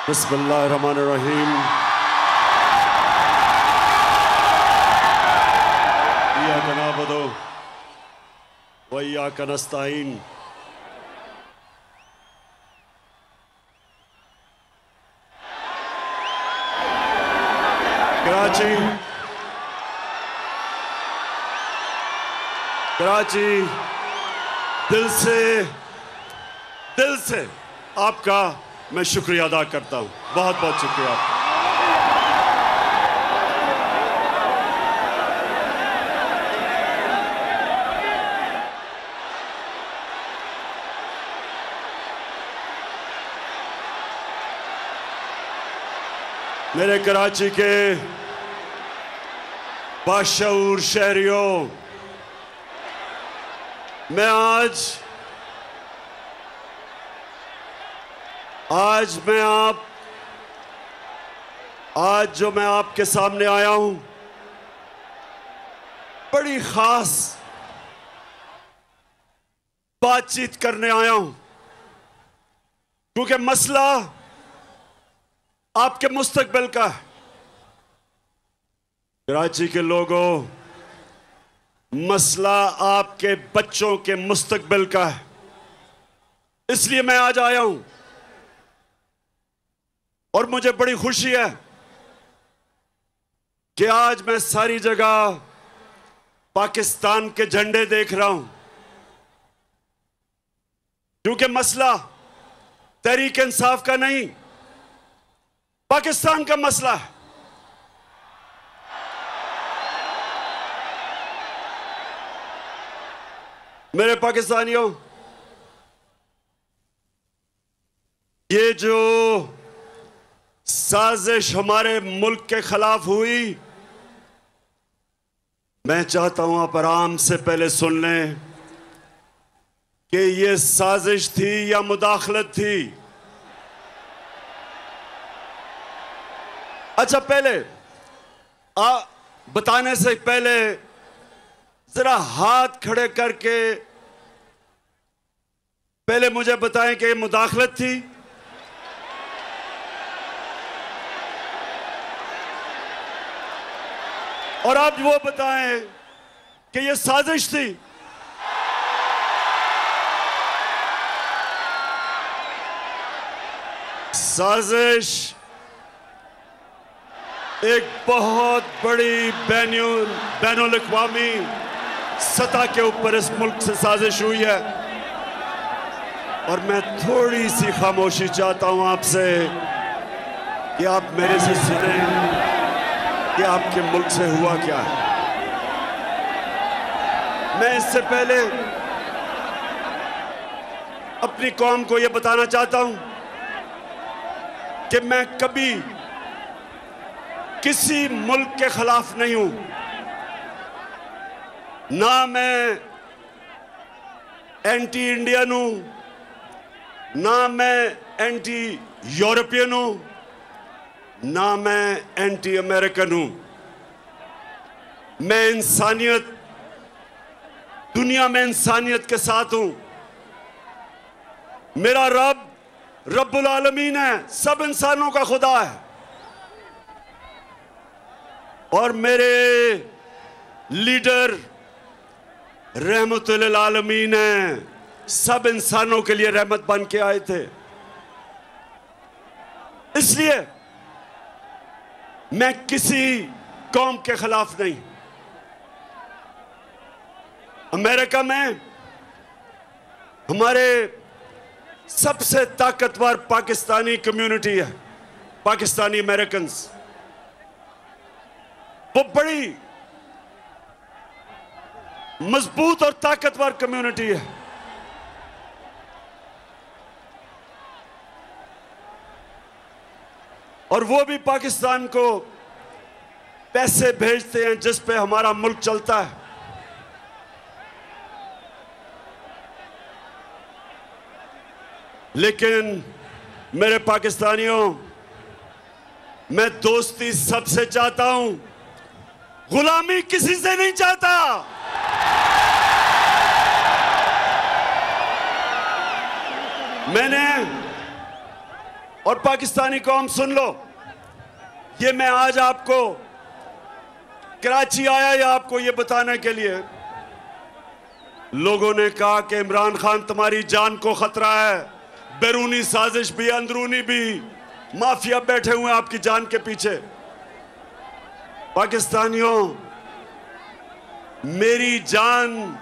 बिस्मिल्लाहिर्रहमानिर्रहीम। इय्याका नअबुदु व इय्याका नस्तईन। कराची दिल से आपका मैं शुक्रिया अदा करता हूं। बहुत बहुत शुक्रिया आपका। मेरे कराची के बाशऊर शहरियों, मैं आज जो मैं आपके सामने आया हूं, बड़ी खास बातचीत करने आया हूं, क्योंकि मसला आपके मुस्तकबिल का है। कराची के लोगों, मसला आपके बच्चों के मुस्तकबिल का है। इसलिए मैं आज आया हूं और मुझे बड़ी खुशी है कि आज मैं सारी जगह पाकिस्तान के झंडे देख रहा हूं, क्योंकि मसला तहरीक इंसाफ का नहीं, पाकिस्तान का मसला है। मेरे पाकिस्तानियों, ये जो साजिश हमारे मुल्क के खिलाफ हुई, मैं चाहता हूं आप आराम से पहले सुन लें कि ये साजिश थी या मुदाखलत थी। अच्छा, पहले बताने से पहले जरा हाथ खड़े करके पहले मुझे बताएं कि ये मुदाखलत थी और आप वो बताएं कि ये साजिश थी। साजिश एक बहुत बड़ी बैनुल अक़वामी सतह के ऊपर इस मुल्क से साजिश हुई है, और मैं थोड़ी सी खामोशी चाहता हूं आपसे कि आप मेरे से सुने कि आपके मुल्क से हुआ क्या है। मैं इससे पहले अपनी कौम को यह बताना चाहता हूं कि मैं कभी किसी मुल्क के खिलाफ नहीं हूं, ना मैं एंटी इंडियन हूं, ना मैं एंटी यूरोपियन हूं, ना मैं एंटी अमेरिकन हूं। मैं इंसानियत, दुनिया में इंसानियत के साथ हूं। मेरा रब रब्बुल आलमीन है, सब इंसानों का खुदा है, और मेरे लीडर रहमतुल आलमीन है, सब इंसानों के लिए रहमत बन के आए थे। इसलिए मैं किसी कौम के खिलाफ नहीं। अमेरिका में हमारे सबसे ताकतवर पाकिस्तानी कम्युनिटी है, पाकिस्तानी अमेरिकन्स। वो बड़ी मजबूत और ताकतवर कम्युनिटी है। और वो भी पाकिस्तान को पैसे भेजते हैं जिस पे हमारा मुल्क चलता है। लेकिन मेरे पाकिस्तानियों, मैं दोस्ती सबसे चाहता हूं, गुलामी किसी से नहीं चाहता। और पाकिस्तानी कौम सुन लो, ये मैं आज आपको कराची आया या आपको ये बताने के लिए, लोगों ने कहा कि इमरान खान तुम्हारी जान को खतरा है, बैरूनी साजिश भी अंदरूनी भी, माफिया बैठे हुए हैं आपकी जान के पीछे। पाकिस्तानियों, मेरी जान